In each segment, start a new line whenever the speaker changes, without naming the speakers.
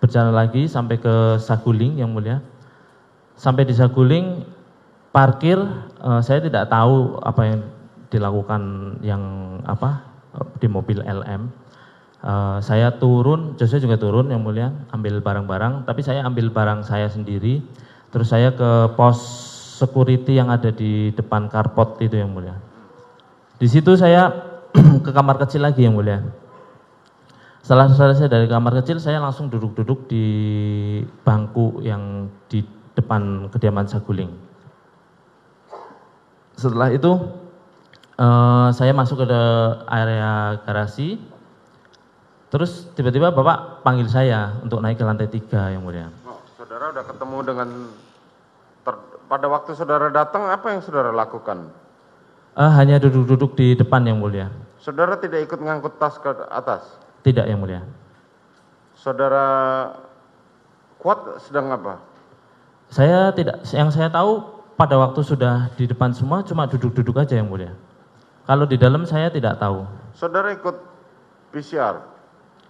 berjalan lagi sampai ke Saguling yang mulia. Sampai di Saguling parkir, saya tidak tahu apa yang dilakukan yang di mobil LM. Saya turun, Joshua juga turun yang mulia, ambil barang-barang, tapi saya ambil barang saya sendiri, terus saya ke pos security yang ada di depan carport itu yang mulia. Di situ saya ke kamar kecil lagi yang mulia. Setelah selesai dari kamar kecil, saya langsung duduk-duduk di bangku yang di depan kediaman Saguling. Setelah itu saya masuk ke area garasi. Terus tiba-tiba Bapak panggil saya untuk naik ke lantai 3 yang mulia.
Oh, saudara udah ketemu dengan pada waktu saudara datang apa yang saudara lakukan?
Hanya duduk-duduk di depan yang mulia.
Saudara tidak ikut ngangkut tas ke atas?
Tidak yang mulia.
Saudara Kuat sedang apa?
Saya tidak, yang saya tahu pada waktu sudah di depan semua cuma duduk-duduk aja yang mulia. Kalau di dalam saya tidak tahu.
Saudara ikut PCR?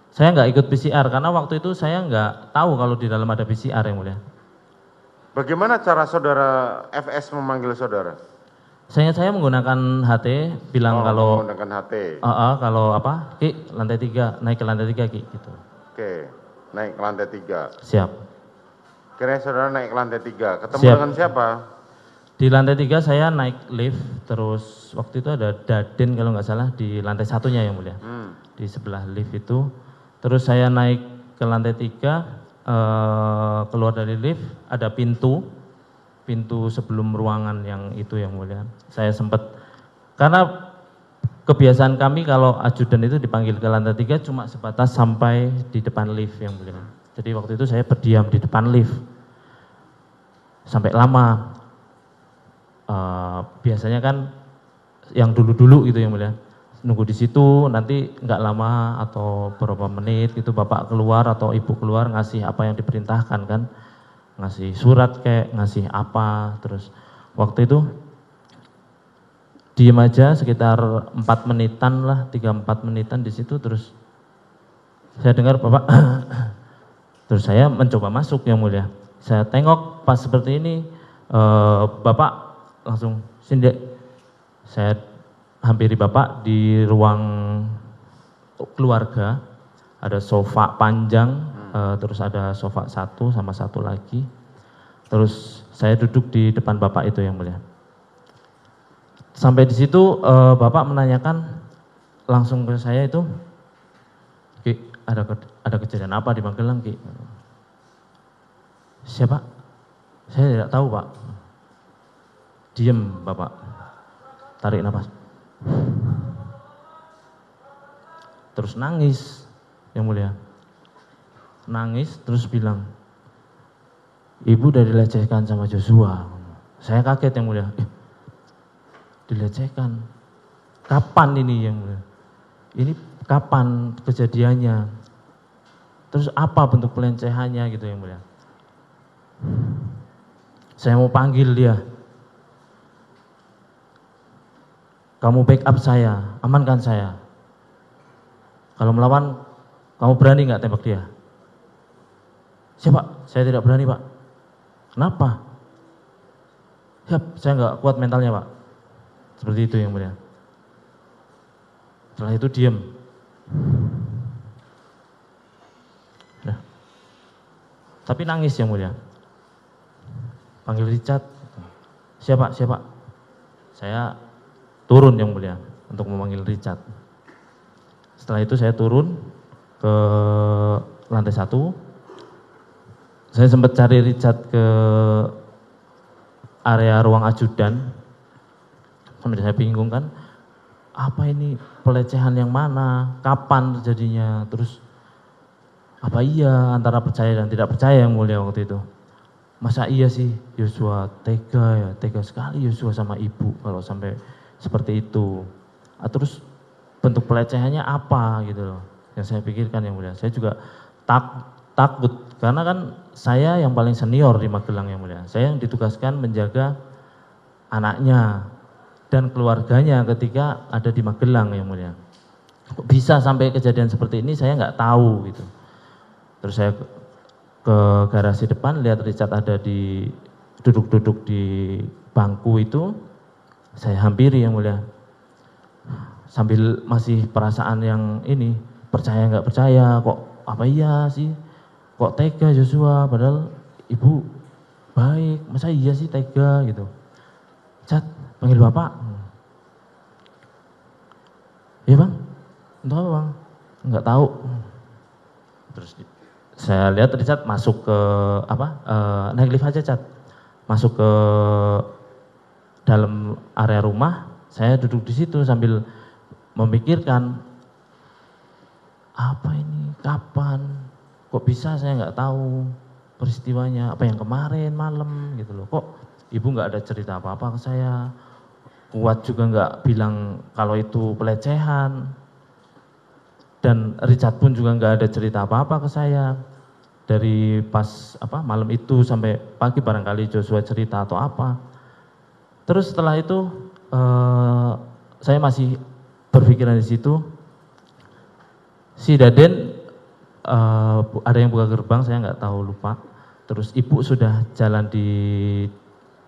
Saya nggak ikut PCR karena waktu itu saya nggak tahu kalau di dalam ada PCR yang mulia.
Bagaimana cara saudara FS memanggil saudara?
Saya menggunakan HT, bilang kalau
menggunakan HT.
Kalau Ki, lantai 3, naik ke lantai 3 Ki gitu.
Oke, naik ke lantai 3.
Siap.
Kira saudara naik ke lantai 3, ketemu
Siap.
dengan siapa?
Di lantai 3 saya naik lift, terus waktu itu ada Daden kalau nggak salah di lantai 1-nya yang mulia. Di sebelah lift itu. Terus saya naik ke lantai 3, keluar dari lift, ada pintu sebelum ruangan yang itu yang mulia. Saya sempat, karena kebiasaan kami kalau ajudan itu dipanggil ke lantai 3 cuma sebatas sampai di depan lift yang mulia. Jadi waktu itu saya berdiam di depan lift sampai lama. Biasanya kan yang dulu-dulu gitu yang mulia, nunggu di situ, nanti nggak lama atau beberapa menit gitu bapak keluar atau ibu keluar ngasih apa yang diperintahkan kan, ngasih surat kayak ngasih apa. Terus waktu itu diem aja sekitar 4 menitan lah, 3-4 menitan di situ. Terus saya dengar bapak terus saya mencoba masuk yang mulia. Saya tengok pas seperti ini, bapak langsung sini. Saya hampiri bapak di ruang keluarga, ada sofa panjang, terus ada sofa satu sama satu lagi. Terus saya duduk di depan bapak itu yang mulia. Sampai di situ bapak menanyakan langsung ke saya itu, Ki, ada kejadian apa di Magelang Ki? Siapa? Saya tidak tahu Pak. Diem bapak, tarik nafas. Terus nangis yang mulia, nangis terus bilang, ibu udah dilecehkan sama Joshua. Saya kaget yang mulia, dilecehkan, kapan ini yang mulia? Ini kapan kejadiannya? Terus apa bentuk pelecehannya gitu yang mulia? Saya mau panggil dia, kamu backup saya, amankan saya. Kalau melawan, kamu berani nggak tembak dia? Siapa? Saya tidak berani Pak. Kenapa? Siap, saya nggak kuat mentalnya Pak. Seperti itu yang mulia. Setelah itu diem. Nah. Tapi nangis yang mulia. Panggil Richard. Siapa? Saya turun yang mulia untuk memanggil Richard. Setelah itu saya turun ke lantai 1. Saya sempat cari Richard ke area ruang ajudan. Sampai saya bingung kan, apa ini pelecehan yang mana, kapan terjadinya, terus apa iya antara percaya dan tidak percaya yang mulia waktu itu. Masa iya sih Joshua tega sekali Joshua sama ibu kalau sampai seperti itu. Terus bentuk pelecehannya apa gitu loh yang saya pikirkan yang mulia. Saya juga takut karena kan saya yang paling senior di Magelang yang mulia. Saya yang ditugaskan menjaga anaknya dan keluarganya ketika ada di Magelang yang mulia. Kok bisa sampai kejadian seperti ini saya nggak tahu gitu. Terus saya ke garasi depan, lihat Richard ada di duduk-duduk di bangku itu, saya hampiri yang mulia. Sambil masih perasaan yang ini, percaya nggak percaya, kok apa iya sih, kok tega Joshua, padahal ibu baik, masa iya sih tega gitu. Chat, panggil bapak. Iya bang, untuk apa bang? Nggak tahu. Terus saya lihat Richard masuk ke naik lift aja Chat, masuk ke dalam area rumah. Saya duduk di situ sambil memikirkan, apa ini, kapan, kok bisa saya nggak tahu peristiwanya, apa yang kemarin malam gitu loh, kok ibu nggak ada cerita apa-apa ke saya, Kuat juga nggak bilang kalau itu pelecehan, dan Richard pun juga nggak ada cerita apa-apa ke saya, dari pas malam itu sampai pagi barangkali Joshua cerita atau apa. Terus setelah itu saya masih berpikiran di situ, si Daden ada yang buka gerbang, saya nggak tahu, lupa. Terus ibu sudah jalan di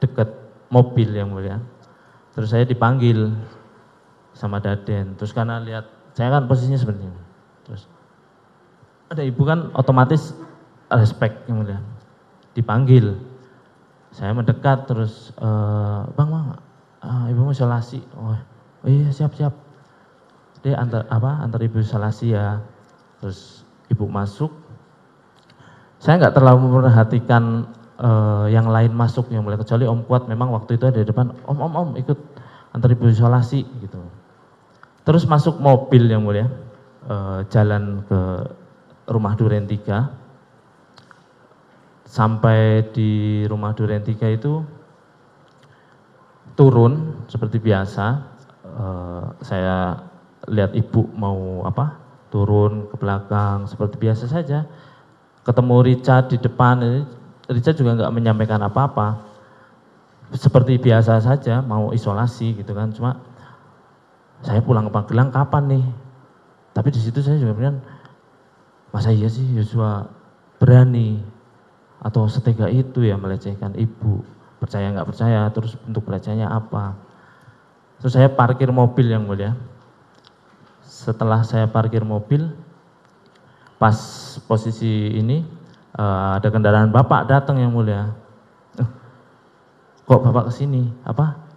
dekat mobil yang mulia. Terus saya dipanggil sama Daden. Terus karena lihat saya kan posisinya seperti ini. Terus ada ibu kan otomatis respect yang mulia. Dipanggil. Saya mendekat terus bang ibu mau isolasi. Oh iya siap. Dia antar ibu isolasi ya. Terus ibu masuk. Saya nggak terlalu memperhatikan yang lain masuk yang mulai, kecuali Om Kuat memang waktu itu ada di depan, om ikut antar ibu isolasi gitu. Terus masuk mobil yang mulia, jalan ke rumah Duren 3. Sampai di rumah Duren 3 itu turun seperti biasa. Saya lihat ibu mau turun ke belakang seperti biasa saja. Ketemu Richard di depan, Richard juga nggak menyampaikan apa-apa, seperti biasa saja mau isolasi gitu kan. Cuma saya pulang ke Magelang kapan nih? Tapi di situ saya juga bilang, masa iya sih Joshua berani atau setega itu ya melecehkan ibu? Percaya nggak percaya? Terus bentuk pelecehannya apa? Terus saya parkir mobil yang mulia. Setelah saya parkir mobil, pas posisi ini ada kendaraan bapak datang yang mulia. Kok bapak kesini?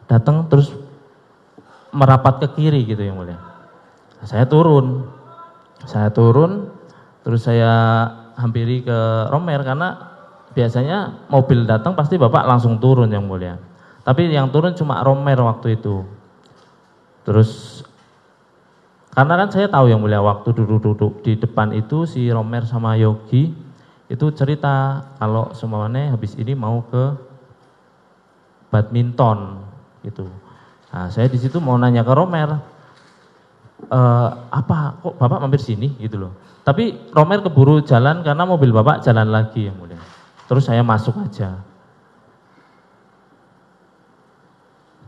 Datang terus merapat ke kiri gitu yang mulia. Saya turun, terus saya hampiri ke Romer karena biasanya mobil datang pasti bapak langsung turun yang mulia. Tapi yang turun cuma Romer waktu itu. Terus karena kan saya tahu yang mulia waktu duduk-duduk di depan itu si Romer sama Yogi itu cerita kalau semuanya habis ini mau ke badminton gitu. Nah, saya di situ mau nanya ke Romer, kok bapak mampir sini gitu loh. Tapi Romer keburu jalan karena mobil bapak jalan lagi yang mulia. Terus saya masuk aja.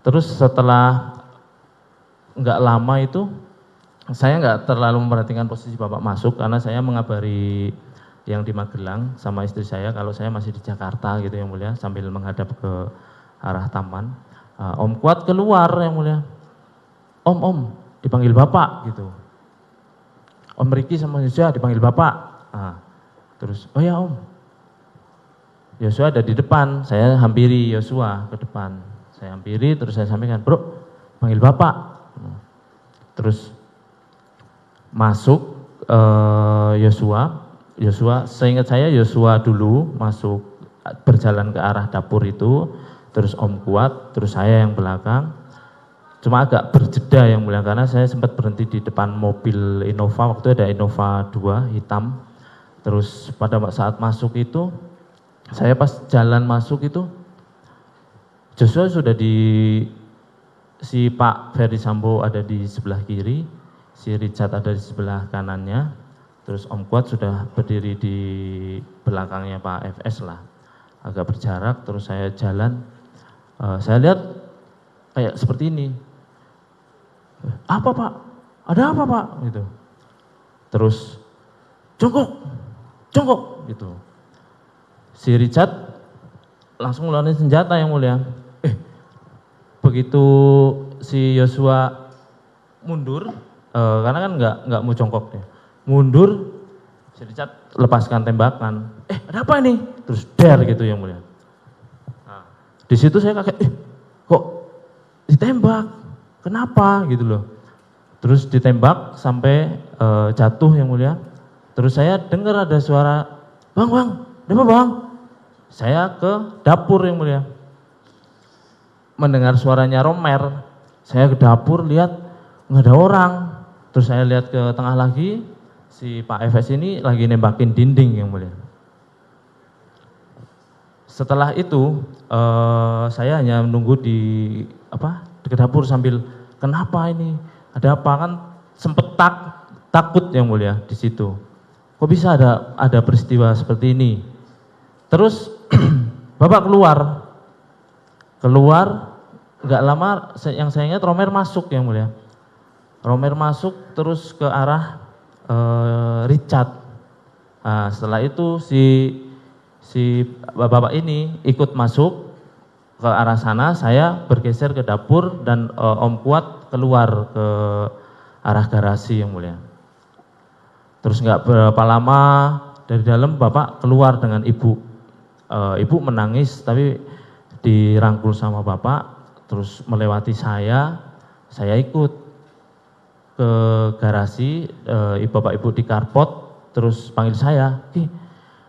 Terus setelah nggak lama itu saya nggak terlalu memperhatikan posisi bapak masuk karena saya mengabari yang di Magelang sama istri saya kalau saya masih di Jakarta gitu yang mulia, sambil menghadap ke arah taman. Om Kuat keluar yang mulia. Om dipanggil bapak gitu. Om Riki sama Joshua dipanggil bapak. Terus oh ya om, Joshua ada di depan. Saya hampiri Joshua ke depan. Saya hampiri terus saya sampaikan, bro panggil bapak. Terus masuk Joshua, seingat saya Joshua dulu masuk, berjalan ke arah dapur itu, terus Om Kuat, terus saya yang belakang. Cuma agak berjeda yang mulia karena saya sempat berhenti di depan mobil Innova, waktu ada Innova 2 hitam. Terus pada saat masuk itu, saya pas jalan masuk itu, Joshua sudah si Pak Ferdi Sambo ada di sebelah kiri, si Richard ada di sebelah kanannya. Terus Om Kuat sudah berdiri di belakangnya Pak FS lah, agak berjarak. Terus saya jalan, saya lihat kayak seperti ini. Apa pak? Ada apa pak? Gitu. Terus jongkok gitu. Si Richard langsung ngeluarin senjata yang mulia. Begitu si Yosua mundur, karena kan nggak mau jongkok dia. Mundur, si Richard lepaskan tembakan. Ada apa ini? Terus der gitu yang mulia. Nah, di situ saya kaget, kok ditembak? Kenapa gitu loh? Terus ditembak sampai jatuh yang mulia. Terus saya dengar ada suara, bang, ada apa bang? Saya ke dapur yang mulia. Mendengar suaranya Romer, saya ke dapur lihat nggak ada orang. Terus saya lihat ke tengah lagi, si Pak FS ini lagi nembakin dinding yang mulia. Setelah itu saya hanya menunggu di dapur sambil kenapa ini? Ada apa? Kan sempet takut yang mulia di situ. Kok bisa ada peristiwa seperti ini? Terus Bapak keluar nggak lama, yang saya ingat Romer masuk yang mulia. Romer masuk terus ke arah Richard. Nah, setelah itu si bapak ini ikut masuk ke arah sana, saya bergeser ke dapur dan Om Kuat keluar ke arah garasi yang mulia. Terus nggak berapa lama dari dalam bapak keluar dengan ibu. Ibu menangis tapi dirangkul sama bapak, terus melewati saya ikut ke garasi, bapak ibu di karpot, terus panggil saya,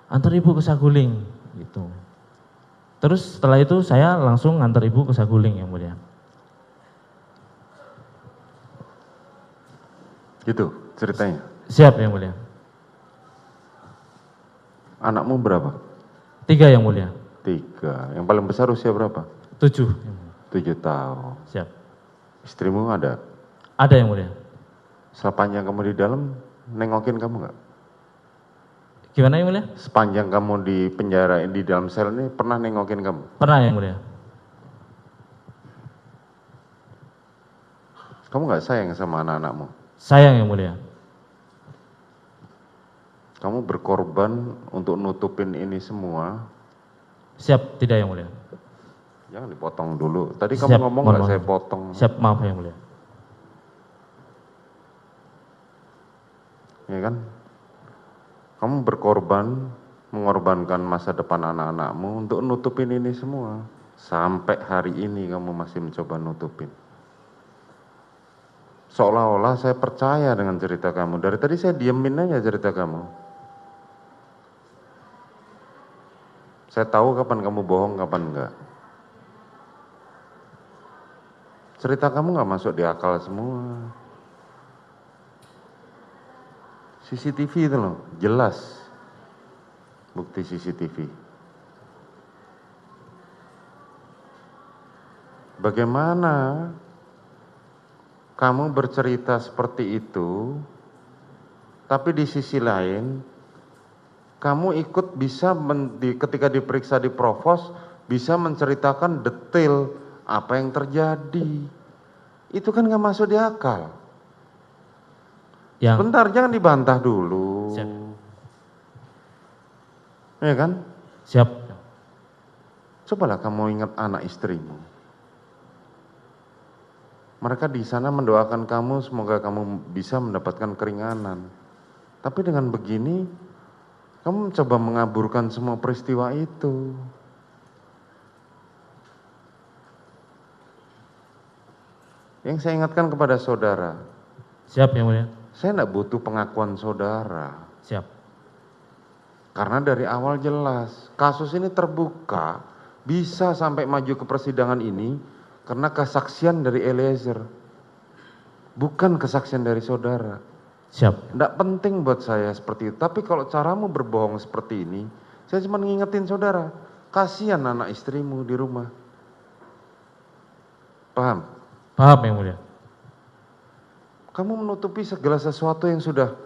antar ibu ke Saguling gitu. Terus setelah itu saya langsung ngantar ibu ke Saguling yang mulia.
Gitu ceritanya?
Siap yang mulia.
Anakmu berapa?
3 yang mulia.
3. Yang paling besar usia berapa?
7.
7 tahun.
Siap.
Istrimu ada?
Ada yang mulia.
Sepanjang kamu di dalam, nengokin kamu nggak?
Gimana yang mulia?
Sepanjang kamu di penjara, di dalam sel ini, pernah nengokin kamu?
Pernah yang mulia.
Kamu nggak sayang sama anak-anakmu?
Sayang yang mulia.
Kamu berkorban untuk nutupin ini semua.
Siap, tidak yang mulia.
Jangan dipotong dulu. Tadi
Siap,
kamu ngomong nggak
mohon
saya
maaf.
potong?
Siap, maaf yang mulia.
Ya kan? Kamu berkorban, mengorbankan masa depan anak-anakmu untuk nutupin ini semua. Sampai hari ini kamu masih mencoba nutupin. Seolah-olah saya percaya dengan cerita kamu. Dari tadi saya diemin aja cerita kamu. Saya tahu kapan kamu bohong, kapan enggak. Cerita kamu nggak masuk di akal semua. CCTV itu loh, jelas. Bukti CCTV. Bagaimana kamu bercerita seperti itu, tapi di sisi lain, kamu ikut bisa, ketika diperiksa di Provos, bisa menceritakan detail apa yang terjadi. Itu kan nggak masuk di akal. Bentar, jangan dibantah dulu.
Siap.
Ya kan?
Siap.
Cobalah kamu ingat anak istrimu. Mereka di sana mendoakan kamu, semoga kamu bisa mendapatkan keringanan. Tapi dengan begini, kamu mencoba mengaburkan semua peristiwa itu. Yang saya ingatkan kepada saudara.
Siap yang mulia.
Saya tidak butuh pengakuan saudara.
Siap.
Karena dari awal jelas, kasus ini terbuka, bisa sampai maju ke persidangan ini, karena kesaksian dari Eliezer. Bukan kesaksian dari saudara.
Siap.
Tidak penting buat saya seperti itu. Tapi kalau caramu berbohong seperti ini, saya cuma ngingetin saudara. Kasihan anak istrimu di rumah. Paham?
Paham yang mulia.
Kamu menutupi segala sesuatu yang sudah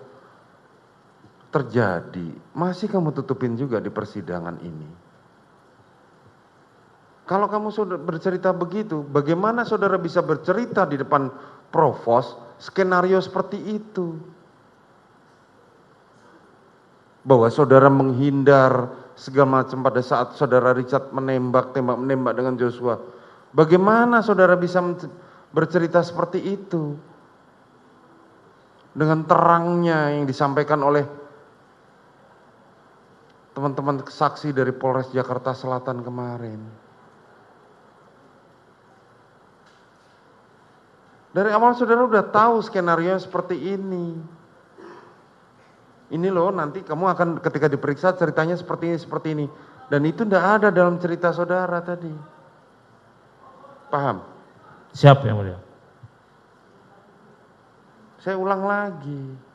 terjadi. Masih kamu tutupin juga di persidangan ini. Kalau kamu sudah bercerita begitu, bagaimana saudara bisa bercerita di depan Provos skenario seperti itu? Bahwa saudara menghindar segala macam pada saat saudara Richard menembak dengan Joshua. Bagaimana saudara bisa bercerita seperti itu? Dengan terangnya yang disampaikan oleh teman-teman saksi dari Polres Jakarta Selatan kemarin. Dari awal saudara udah tahu skenario seperti ini. Ini loh nanti kamu akan ketika diperiksa ceritanya seperti ini. Dan itu tidak ada dalam cerita saudara tadi. Paham?
Siap yang mulia.
Saya ulang lagi.